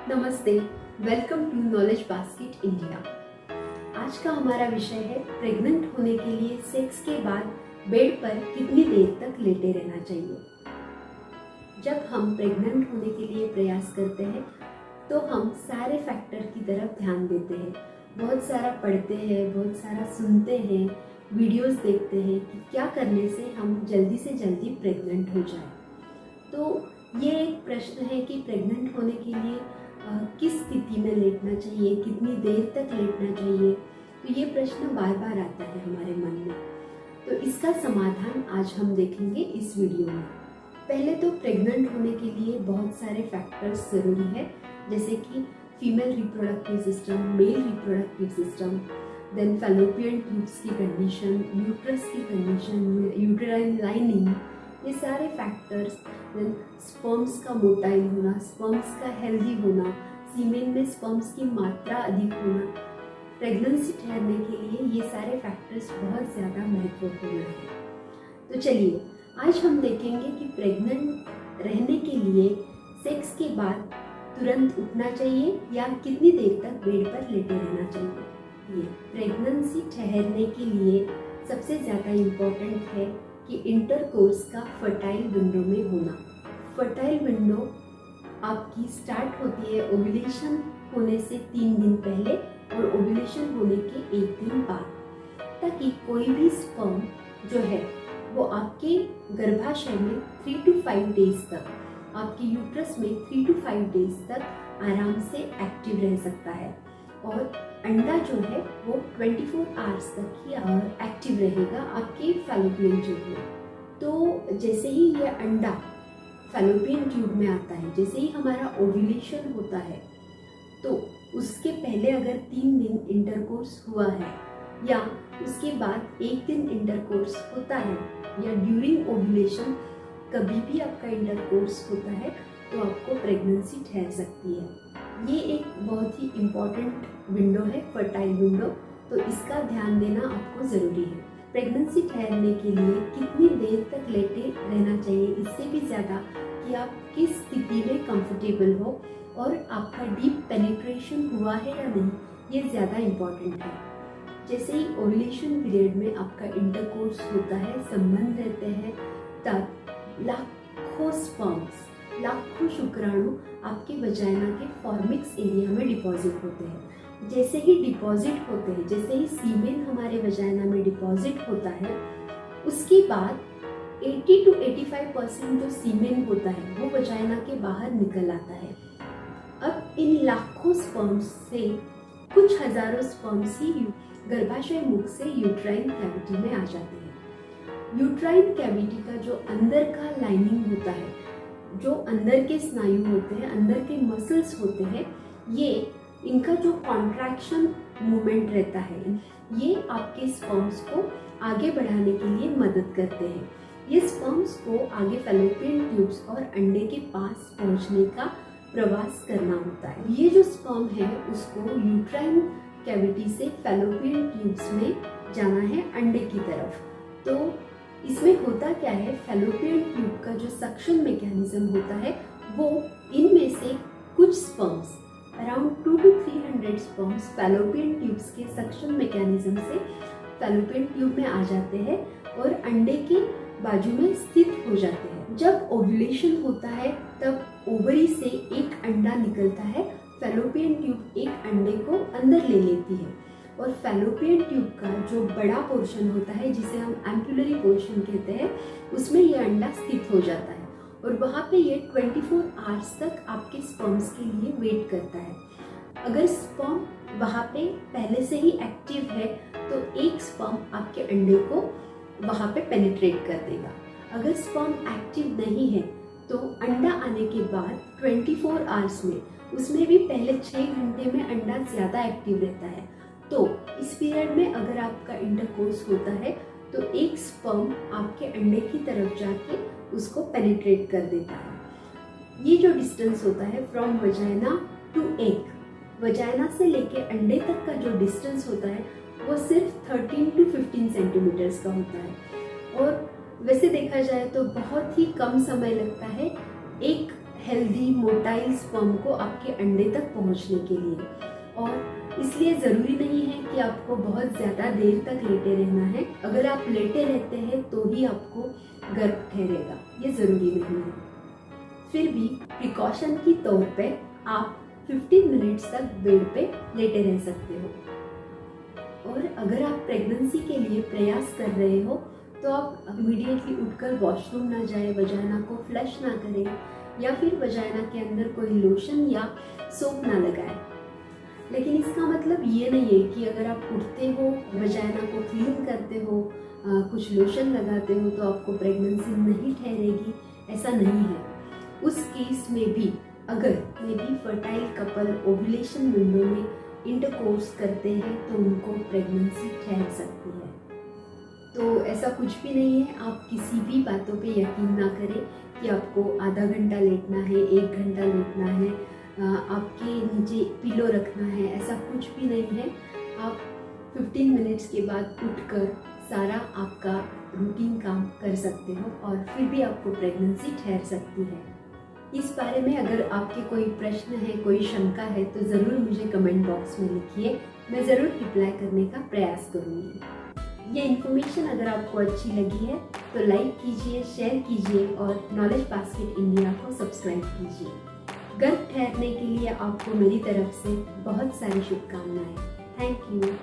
नमस्ते, welcome to knowledge basket India. आज का हमारा विषय है प्रेग्नेंट होने के लिए सेक्स के बाद बेड पर कितनी देर तक लेटे रहना चाहिए। जब हम प्रेग्नेंट होने के लिए प्रयास करते हैं तो हम सारे फैक्टर की तरफ ध्यान देते हैं, बहुत सारा पढ़ते हैं, बहुत सारा सुनते हैं, वीडियोस देखते हैं कि क्या करने से हम जल्दी से जल्दी प्रेग्नेंट हो जाए। तो ये एक प्रश्न है कि प्रेग्नेंट होने के लिए किस स्थिति में लेटना चाहिए, कितनी देर तक लेटना चाहिए। तो ये प्रश्न बार बार आता है हमारे मन में। तो इसका समाधान आज हम देखेंगे इस वीडियो में। पहले तो प्रेग्नेंट होने के लिए बहुत सारे फैक्टर्स ज़रूरी है, जैसे कि female reproductive system, male reproductive system, then fallopian tubes की कंडीशन, यूट्रस की कंडीशन, यूटेराइन लाइनिंग, ये सारे फैक्टर्स, देन स्पर्म्स का मोटाइल होना, स्पर्म्स का हेल्दी होना, सीमेन में स्पर्म्स की मात्रा अधिक होना, प्रेगनेंसी ठहरने के लिए ये सारे फैक्टर्स बहुत ज़्यादा महत्वपूर्ण हैं। तो चलिए आज हम देखेंगे कि प्रेग्नेंट रहने के लिए सेक्स के बाद तुरंत उठना चाहिए या कितनी देर तक बेड पर लेटे रहना चाहिए। ये प्रेगनेंसी ठहरने के लिए सबसे ज़्यादा इम्पोर्टेंट है कि इंटरकोर्स का फर्टाइल विंडो में होना। फर्टाइल विंडो आपकी स्टार्ट होती है ओव्यूलेशन होने से 3 दिन पहले और ओव्यूलेशन होने के 1 दिन बाद, ताकि कोई भी स्पर्म जो है वो आपके गर्भाशय में 3 to 5 डेज तक, आपके यूट्रस में 3 to 5 डेज तक आराम से एक्टिव रह सकता है और अंडा जो है वो 24 आवर्स तक ही एक्टिव रहेगा आपके फैलोपियन ट्यूब में। तो जैसे ही ये अंडा फैलोपियन ट्यूब में आता है, जैसे ही हमारा ओव्यूलेशन होता है, तो उसके पहले अगर 3 दिन इंटरकोर्स हुआ है या उसके बाद 1 दिन इंटरकोर्स होता है या ड्यूरिंग ओव्यूलेशन कभी भी आपका इंटरकोर्स होता है, तो आपको प्रेगनेंसी ठहर सकती है। ये एक बहुत ही इम्पॉर्टेंट विंडो है, फर्टाइल विंडो, तो इसका ध्यान देना आपको ज़रूरी है। प्रेगनेंसी ठहरने के लिए कितनी देर तक लेटे रहना चाहिए, इससे भी ज़्यादा कि आप किस स्थिति में कंफर्टेबल हो और आपका डीप पेनिट्रेशन हुआ है या नहीं, ये ज़्यादा इम्पॉर्टेंट है। जैसे ही ओव्यूलेशन पीरियड में आपका इंटरकोर्स होता है, संबंध रहते हैं, तब लाखों स्पर्म्स, लाखों शुक्राणु आपके वजाइना के फॉर्मिक्स एरिया में डिपॉजिट होते हैं। जैसे ही डिपॉजिट होते हैं, जैसे ही सीमेन हमारे वजाइना में डिपॉजिट होता है, उसके बाद 80 to 85% जो सीमेन होता है वो वजाइना के बाहर निकल आता है। अब इन लाखों स्पर्म्स से कुछ हजारों स्पर्म्स ही गर्भाशय मुख से यूट्राइन कैविटी में आ जाते हैं। यूट्राइन कैविटी का जो अंदर का लाइनिंग होता है, जो अंदर के स्नायु होते हैं, अंदर के मसल्स होते हैं, ये इनका जो कॉन्ट्रैक्शन मूवमेंट रहता है, ये आपके स्पर्म्स को आगे बढ़ाने के लिए मदद करते हैं। ये स्पर्म्स को आगे फैलोपियन ट्यूब्स और अंडे के पास पहुंचने का प्रवास करना होता है। ये जो स्पर्म है उसको यूट्राइन कैविटी से फैलोपियन ट्यूब्स में जाना है अंडे की तरफ। तो इसमें होता क्या है, फैलोपियन ट्यूब का जो सक्शन मैकेनिज्म होता है वो इनमें से कुछ sperms, around 200 to 300 sperms fallopian tubes के सक्शन मैकेनिज्म से फैलोपियन ट्यूब में आ जाते हैं और अंडे के बाजू में स्थित हो जाते हैं। जब ओव्यूलेशन होता है तब ओवरी से एक अंडा निकलता है, फैलोपियन ट्यूब एक अंडे को अंदर ले लेती है और फैलोपियन ट्यूब का जो बड़ा पोर्शन होता है, जिसे हम एम्पुलरी पोर्शन कहते हैं, उसमें यह अंडा स्थित हो जाता है और वहाँ पे ये 24 आवर्स तक आपके स्पर्म्स के लिए वेट करता है। अगर स्पर्म वहाँ पे पहले से ही एक्टिव है तो एक स्पर्म आपके अंडे को वहाँ पे पेनिट्रेट कर देगा। अगर स्पर्म एक्टिव नहीं है तो अंडा आने के बाद 24 आवर्स में, उसमें भी पहले 6 घंटे में अंडा ज़्यादा एक्टिव रहता है, तो इस पीरियड में अगर आपका इंटरकोर्स होता है तो एक स्पर्म आपके अंडे की तरफ जाके उसको पेनिट्रेट कर देता है। ये जो डिस्टेंस होता है from vagina to egg, vagina से लेके अंडे तक का जो डिस्टेंस होता है वो सिर्फ 13 to 15 सेंटीमीटर्स का होता है और वैसे देखा जाए तो बहुत ही कम समय लगता है एक हेल्दी मोटाइल स्पर्म को आपके अंडे तक पहुंचने के लिए। और इसलिए ज़रूरी नहीं है कि आपको बहुत ज़्यादा देर तक लेटे रहना है। अगर आप लेटे रहते हैं तो ही आपको गर्भ ठहरेगा, ये ज़रूरी नहीं है। फिर भी प्रिकॉशन की तौर पे आप 15 मिनट्स तक बेड पे लेटे रह सकते हो। और अगर आप प्रेगनेंसी के लिए प्रयास कर रहे हो तो आप इमीडिएटली उठकर वॉशरूम ना जाए, वजाइना को फ्लश ना करें, या फिर वजाइना के अंदर कोई लोशन या सोप ना लगाएं। लेकिन इसका मतलब ये नहीं है कि अगर आप उठते हो, वजाइना को क्लीन करते हो, कुछ लोशन लगाते हो तो आपको प्रेगनेंसी नहीं ठहरेगी, ऐसा नहीं है। उस केस में भी अगर may be fertile couple ovulation window में इंटरकोर्स करते हैं तो उनको प्रेगनेंसी ठहर सकती है। तो ऐसा कुछ भी नहीं है, आप किसी भी बातों पे यकीन ना करें कि आपको आधा घंटा लेटना है, 1 घंटा लेटना है, आपके नीचे पिलो रखना है, ऐसा कुछ भी नहीं है। आप 15 मिनट्स के बाद उठकर सारा आपका रूटीन काम कर सकते हो और फिर भी आपको प्रेगनेंसी ठहर सकती है। इस बारे में अगर आपके कोई प्रश्न है, कोई शंका है तो ज़रूर मुझे कमेंट बॉक्स में लिखिए, मैं ज़रूर रिप्लाई करने का प्रयास करूँगी। ये इन्फॉर्मेशन अगर आपको अच्छी लगी है तो लाइक कीजिए, शेयर कीजिए और नॉलेज बास्केट इंडिया को सब्सक्राइब कीजिए। गर्भ ठहरने के लिए आपको मेरी तरफ से बहुत सारी शुभकामनाएं। Thank you.